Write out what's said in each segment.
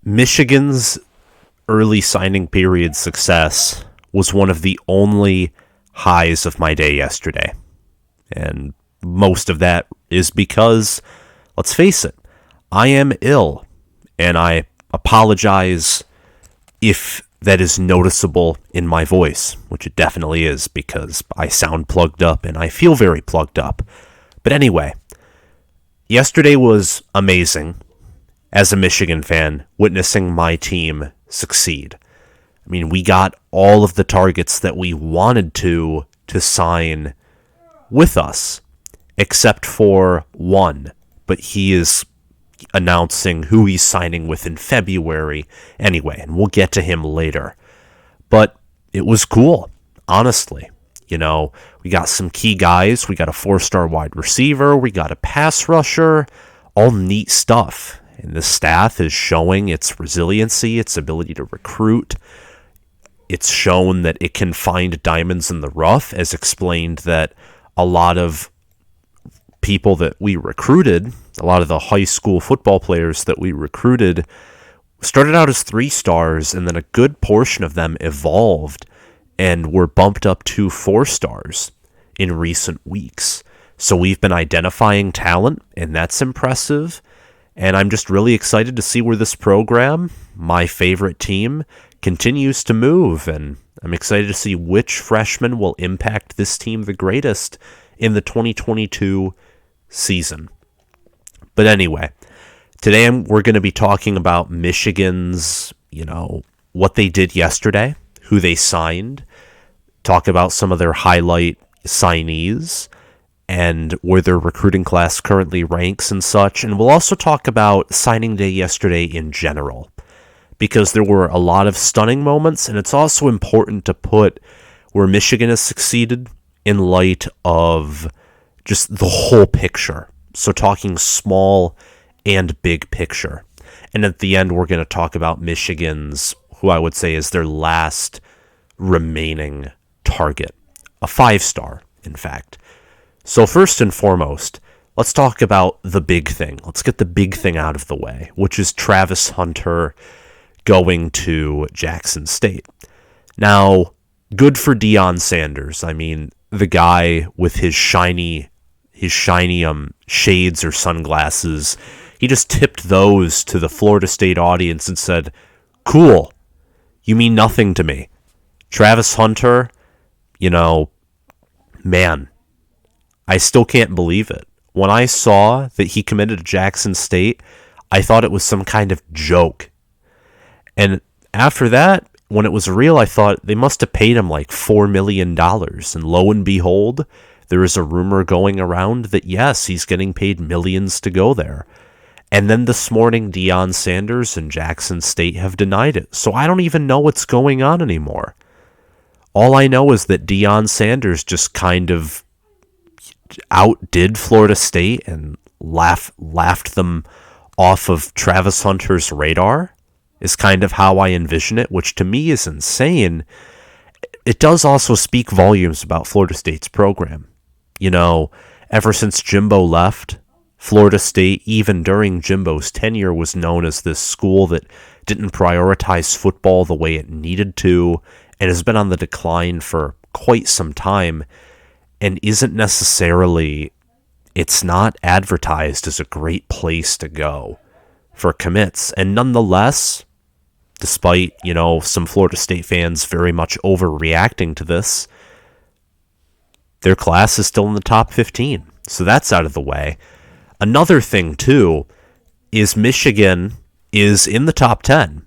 Michigan's early signing period success was one of the only highs of my day yesterday. And most of that is because, let's face it, I am ill. And I apologize if that is noticeable in my voice, which it definitely is because I sound plugged up and I feel very plugged up. But anyway, yesterday was amazing as a Michigan fan, witnessing my team succeed. I mean, we got all of the targets that we wanted to sign with us, except for one. But he is announcing who he's signing with in February anyway, and we'll get to him later. But it was cool, honestly. You know, we got some key guys. We got a 4-star wide receiver. We got a pass rusher. All neat stuff. And the staff is showing its resiliency, its ability to recruit. It's shown that it can find diamonds in the rough, as explained that a lot of people that we recruited, a lot of the high school football players that we recruited, started out as 3-stars, and then a good portion of them evolved and were bumped up to 4-stars in recent weeks. So we've been identifying talent, and that's impressive. And I'm just really excited to see where this program, my favorite team, continues to move. And I'm excited to see which freshmen will impact this team the greatest in the 2022 season. But anyway, today we're going to be talking about Michigan's, what they did yesterday, who they signed, talk about some of their highlight signees, and where their recruiting class currently ranks and such. And we'll also talk about signing day yesterday in general, because there were a lot of stunning moments, and it's also important to put where Michigan has succeeded in light of just the whole picture. So talking small and big picture. And at the end, we're going to talk about Michigan's, who I would say is their last remaining target. A 5-star, in fact. So first and foremost, let's talk about the big thing. Let's get the big thing out of the way, which is Travis Hunter going to Jackson State. Now, good for Deion Sanders. I mean, the guy with his shiny shades or sunglasses, he just tipped those to the Florida State audience and said, "Cool, you mean nothing to me." Travis Hunter, man, I still can't believe it. When I saw that he committed to Jackson State, I thought it was some kind of joke. And after that, when it was real, I thought they must have paid him like $4 million. And lo and behold, there is a rumor going around that, yes, he's getting paid millions to go there. And then this morning, Deion Sanders and Jackson State have denied it. So I don't even know what's going on anymore. All I know is that Deion Sanders just kind of outdid Florida State and laughed them off of Travis Hunter's radar, is kind of how I envision it, which to me is insane. It does also speak volumes about Florida State's program. Ever since Jimbo left, Florida State, even during Jimbo's tenure, was known as this school that didn't prioritize football the way it needed to, and has been on the decline for quite some time, and it's not advertised as a great place to go for commits. And nonetheless, despite, some Florida State fans very much overreacting to this, their class is still in the top 15. So that's out of the way. Another thing, too, is Michigan is in the top 10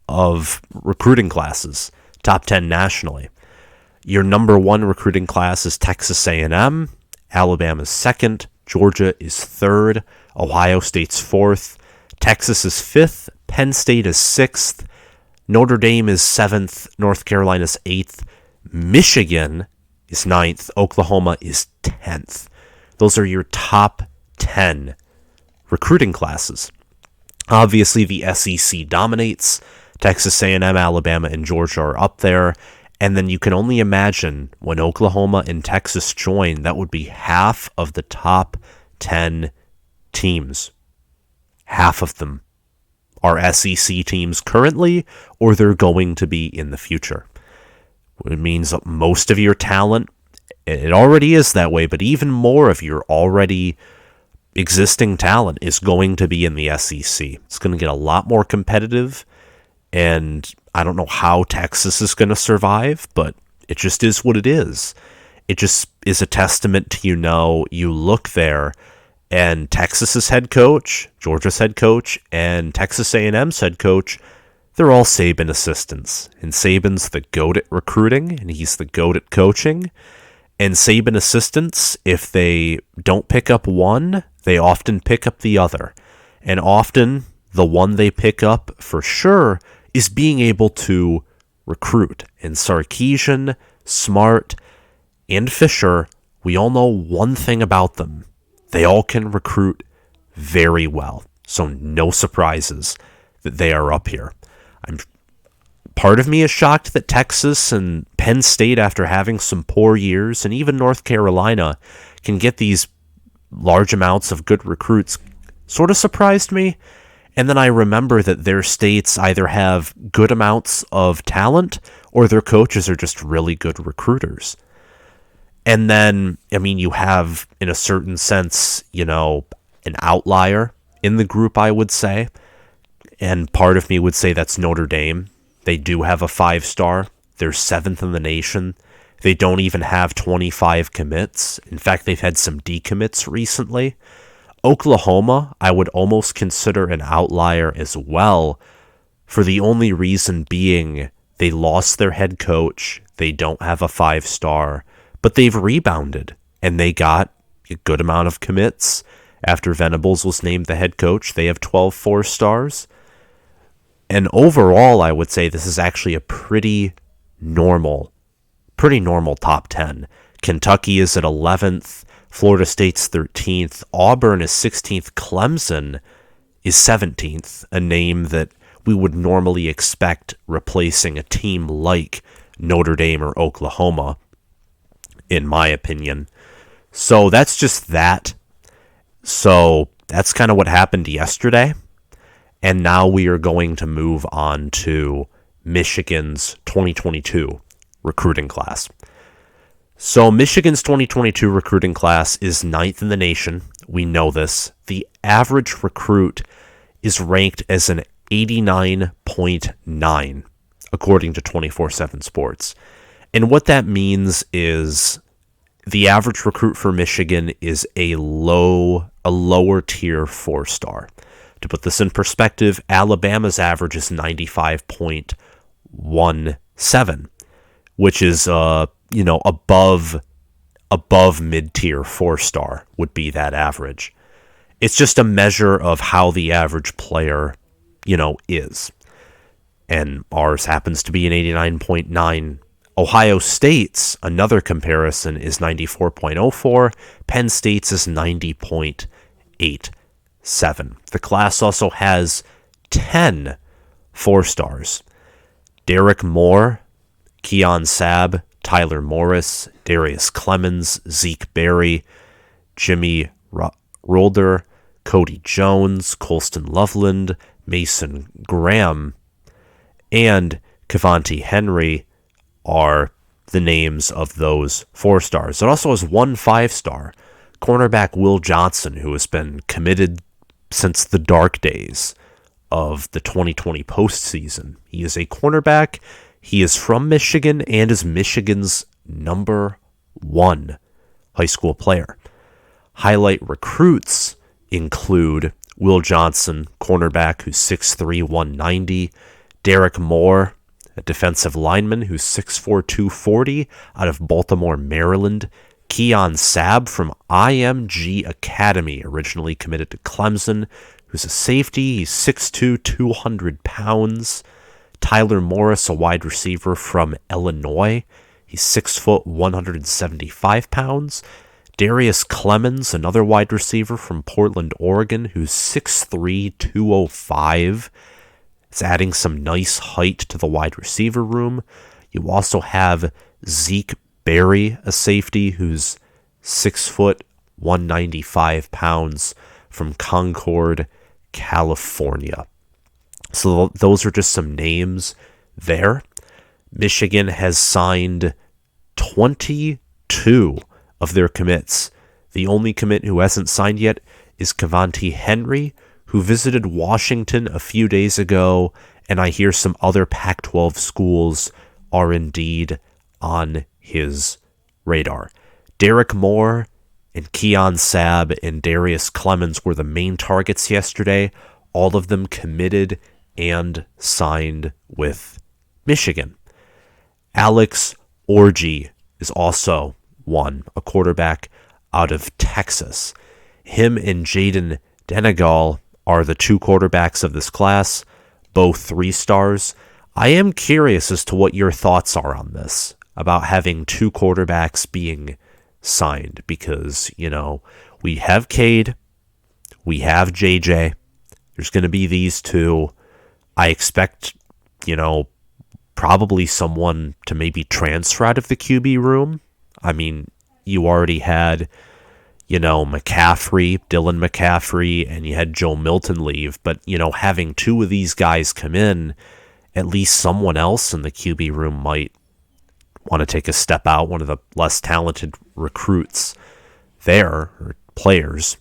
of recruiting classes, top 10 nationally. Your number 1 recruiting class is Texas A&M, Alabama's 2nd, Georgia is 3rd, Ohio State's 4th, Texas is 5th, Penn State is 6th, Notre Dame is 7th, North Carolina's 8th, Michigan is 9th, Oklahoma is 10th. Those are your top 10 recruiting classes. Obviously, the SEC dominates. Texas A&M, Alabama, and Georgia are up there. And then you can only imagine when Oklahoma and Texas join, that would be half of the top 10 teams. Half of them are SEC teams currently, or they're going to be in the future. It means that most of your talent, it already is that way, but even more of your already existing talent is going to be in the SEC. It's going to get a lot more competitive, and I don't know how Texas is going to survive, but it just is what it is. It just is a testament to, you look there, and Texas's head coach, Georgia's head coach, and Texas A&M's head coach, they're all Saban assistants. And Saban's the GOAT at recruiting, and he's the GOAT at coaching. And Saban assistants, if they don't pick up one, they often pick up the other. And often, the one they pick up for sure is being able to recruit. And Sarkisian, Smart, and Fisher, we all know one thing about them. They all can recruit very well. So no surprises that they are up here. Part of me is shocked that Texas and Penn State, after having some poor years, and even North Carolina, can get these large amounts of good recruits. Sort of surprised me. And then I remember that their states either have good amounts of talent or their coaches are just really good recruiters. And then, you have, in a certain sense, an outlier in the group, I would say. And part of me would say that's Notre Dame. They do have a 5-star. They're 7th in the nation. They don't even have 25 commits. In fact, they've had some decommits recently. Oklahoma, I would almost consider an outlier as well, for the only reason being they lost their head coach. They don't have a 5-star, but they've rebounded, and they got a good amount of commits. After Venables was named the head coach, they have 12 4-stars. And overall, I would say this is actually a pretty normal top 10. Kentucky is at 11th, Florida State's 13th, Auburn is 16th, Clemson is 17th, a name that we would normally expect replacing a team like Notre Dame or Oklahoma, in my opinion. So that's just that. So that's kind of what happened yesterday. And now we are going to move on to Michigan's 2022 recruiting class. So Michigan's 2022 recruiting class is 9th in the nation. We know this. The average recruit is ranked as an 89.9, according to 24/7 Sports. And what that means is the average recruit for Michigan is a lower tier 4-star. To put this in perspective, Alabama's average is 95.17, which is above mid-tier 4-star would be that average. It's just a measure of how the average player, is. And ours happens to be an 89.9. Ohio State's, another comparison, is 94.04. Penn State's is 90.87. The class also has 10 4-stars. Derek Moore, Keon Sabb, Tyler Morris, Darius Clemens, Zeke Berry, Jimmy Rolder, Cody Jones, Colston Loveland, Mason Graham, and Cavanti Henry are the names of those 4-stars. It also has one 5-star, cornerback Will Johnson, who has been committed since the dark days of the 2020 postseason. He is a cornerback. He is from Michigan and is Michigan's number 1 high school player. Highlight recruits include Will Johnson, cornerback, who's 6'3", 190. Derek Moore, a defensive lineman who's 6'4", 240, out of Baltimore, Maryland. Keon Sabb from IMG Academy, originally committed to Clemson, who's a safety. He's 6'2", 200 pounds. Tyler Morris, a wide receiver from Illinois. He's 6 foot, 175 pounds. Darius Clemens, another wide receiver from Portland, Oregon, who's 6'3", 205. It's adding some nice height to the wide receiver room. You also have Zeke Berry, a safety, who's 6 foot, 195 pounds, from Concord, California. So those are just some names there. Michigan has signed 22 of their commits. The only commit who hasn't signed yet is Kavanti Henry, who visited Washington a few days ago, and I hear some other Pac-12 schools are indeed on his radar. Derek Moore and Keon Sabb and Darius Clemens were the main targets yesterday. All of them committed and signed with Michigan. Alex Orji is also one, a quarterback out of Texas. Him and Jaden Denegal are the two quarterbacks of this class, both 3 stars. I am curious as to what your thoughts are on this, about having 2 quarterbacks being signed, because, we have Cade, we have JJ, there's going to be these 2. I expect, probably someone to maybe transfer out of the QB room. I mean, you already had, McCaffrey, Dylan McCaffrey, and you had Joe Milton leave. But, having 2 of these guys come in, at least someone else in the QB room might want to take a step out, one of the less talented recruits there, or players.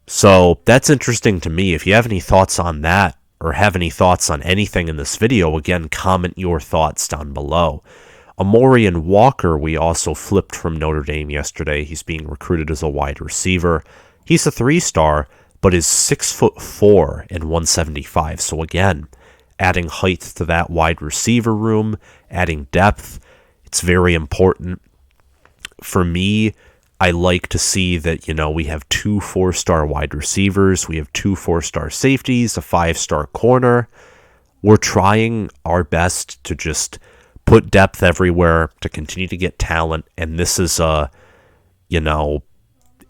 So that's interesting to me. If you have any thoughts on that, or have any thoughts on anything in this video, again, comment your thoughts down below. Amorian Walker, we also flipped from Notre Dame yesterday. He's being recruited as a wide receiver. He's a 3-star, but is 6'4" and 175. So again, adding height to that wide receiver room, adding depth, it's very important. For me, I like to see that, we have 2 4-star wide receivers, we have 2 4-star safeties, a 5-star corner. We're trying our best to just put depth everywhere, to continue to get talent, and this is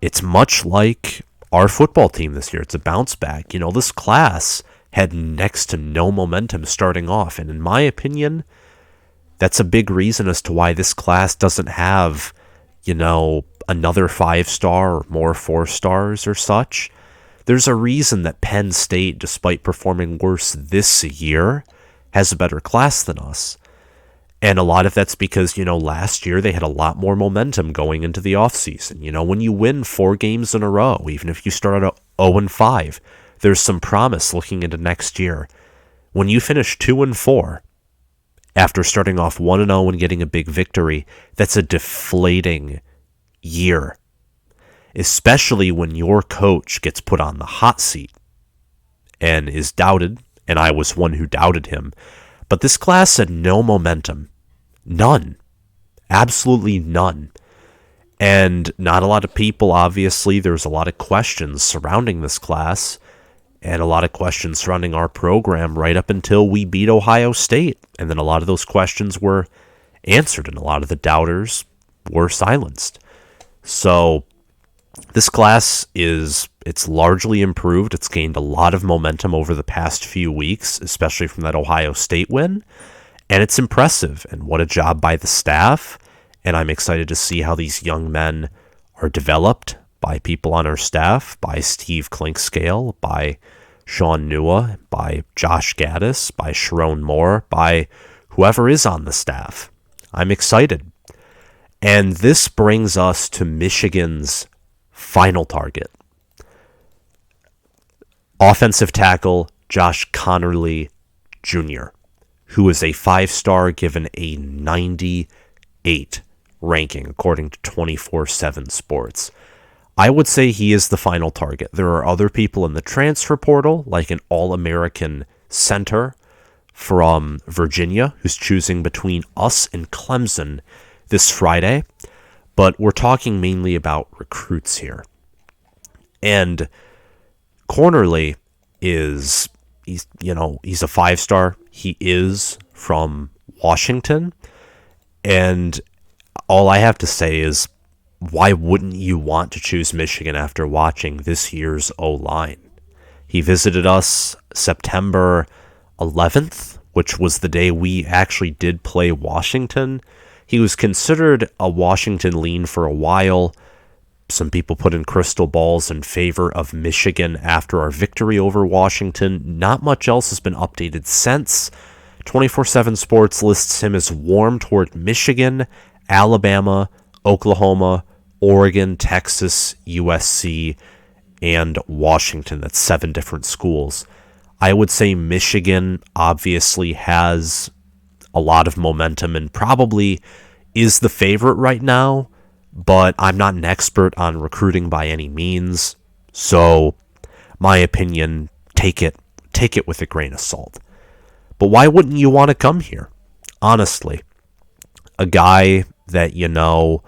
it's much like our football team this year. It's a bounce back. This class had next to no momentum starting off, and in my opinion, that's a big reason as to why this class doesn't have, another 5-star or more 4-stars or such. There's a reason that Penn State, despite performing worse this year, has a better class than us. And a lot of that's because, last year they had a lot more momentum going into the offseason. When you win 4 games in a row, even if you start out 0-5, there's some promise looking into next year. When you finish 2-4, after starting off 1-0 and getting a big victory, that's a deflating year, especially when your coach gets put on the hot seat and is doubted, and I was one who doubted him. But this class had no momentum. None. Absolutely none. And not a lot of people, obviously. There's a lot of questions surrounding this class, and a lot of questions surrounding our program right up until we beat Ohio State. And then a lot of those questions were answered, and a lot of the doubters were silenced. So this class it's largely improved. It's gained a lot of momentum over the past few weeks, especially from that Ohio State win. And it's impressive, and what a job by the staff. And I'm excited to see how these young men are developed by people on our staff, by Steve Clinkscale, by Sean Nua, by Josh Gaddis, by Sharon Moore, by whoever is on the staff. I'm excited. And this brings us to Michigan's final target. Offensive tackle Josh Connerly Jr., who is a 5-star given a 98 ranking according to 24/7 Sports. I would say he is the final target. There are other people in the transfer portal, like an All-American center from Virginia, who's choosing between us and Clemson this Friday. But we're talking mainly about recruits here. And Cornerly he's a 5-star. He is from Washington. And all I have to say is, why wouldn't you want to choose Michigan after watching this year's O-line? He visited us September 11th, which was the day we actually did play Washington. He was considered a Washington lean for a while, Some people put in crystal balls in favor of Michigan after our victory over Washington. Not much else has been updated since. 24/7 Sports lists him as warm toward Michigan, Alabama, Oklahoma, Oregon, Texas, USC, and Washington. That's 7 different schools. I would say Michigan obviously has a lot of momentum and probably is the favorite right now, but I'm not an expert on recruiting by any means. So, my opinion, take it with a grain of salt. But why wouldn't you want to come here? Honestly, a guy that you know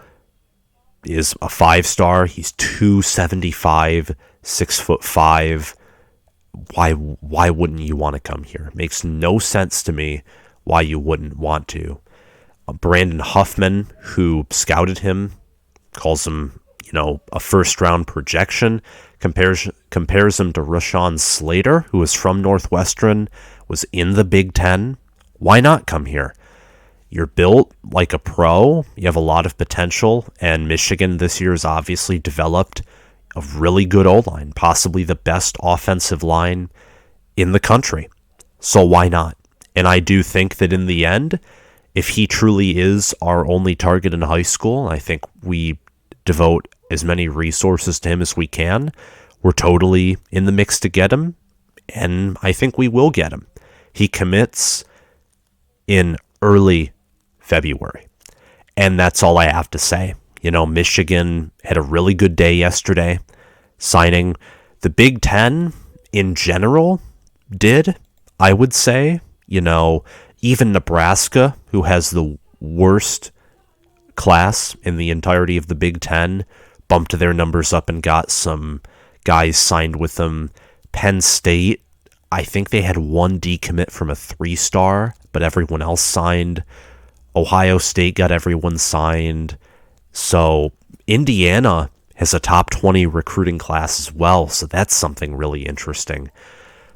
is a 5-star, he's 275, 6'5". Why wouldn't you want to come here? It makes no sense to me why you wouldn't want to. Brandon Huffman, who scouted him, calls him, a first-round projection, compares him to Rashawn Slater, who is from Northwestern, was in the Big Ten. Why not come here? You're built like a pro. You have a lot of potential, and Michigan this year has obviously developed a really good O-line, possibly the best offensive line in the country. So why not? And I do think that in the end, if he truly is our only target in high school, I think we devote as many resources to him as we can. We're totally in the mix to get him, and I think we will get him. He commits in early February, and that's all I have to say. Michigan had a really good day yesterday signing. The Big Ten in general did, I would say. Even Nebraska, who has the worst class in the entirety of the Big Ten, bumped their numbers up and got some guys signed with them. Penn State, I think they had one decommit from a 3-star, but everyone else signed. Ohio State got everyone signed. So Indiana has a top 20 recruiting class as well, so that's something really interesting.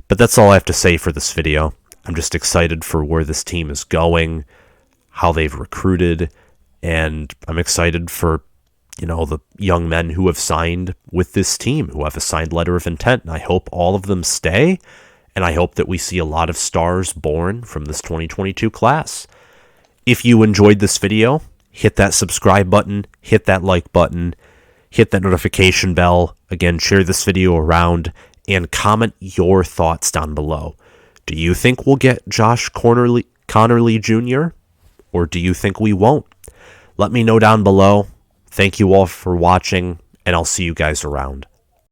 But that's all I have to say for this video. I'm just excited for where this team is going, how they've recruited, and I'm excited for, the young men who have signed with this team, who have a signed letter of intent, and I hope all of them stay, and I hope that we see a lot of stars born from this 2022 class. If you enjoyed this video, hit that subscribe button, hit that like button, hit that notification bell. Again, share this video around, and comment your thoughts down below. Do you think we'll get Josh Connerly Jr., or do you think we won't? Let me know down below. Thank you all for watching, and I'll see you guys around.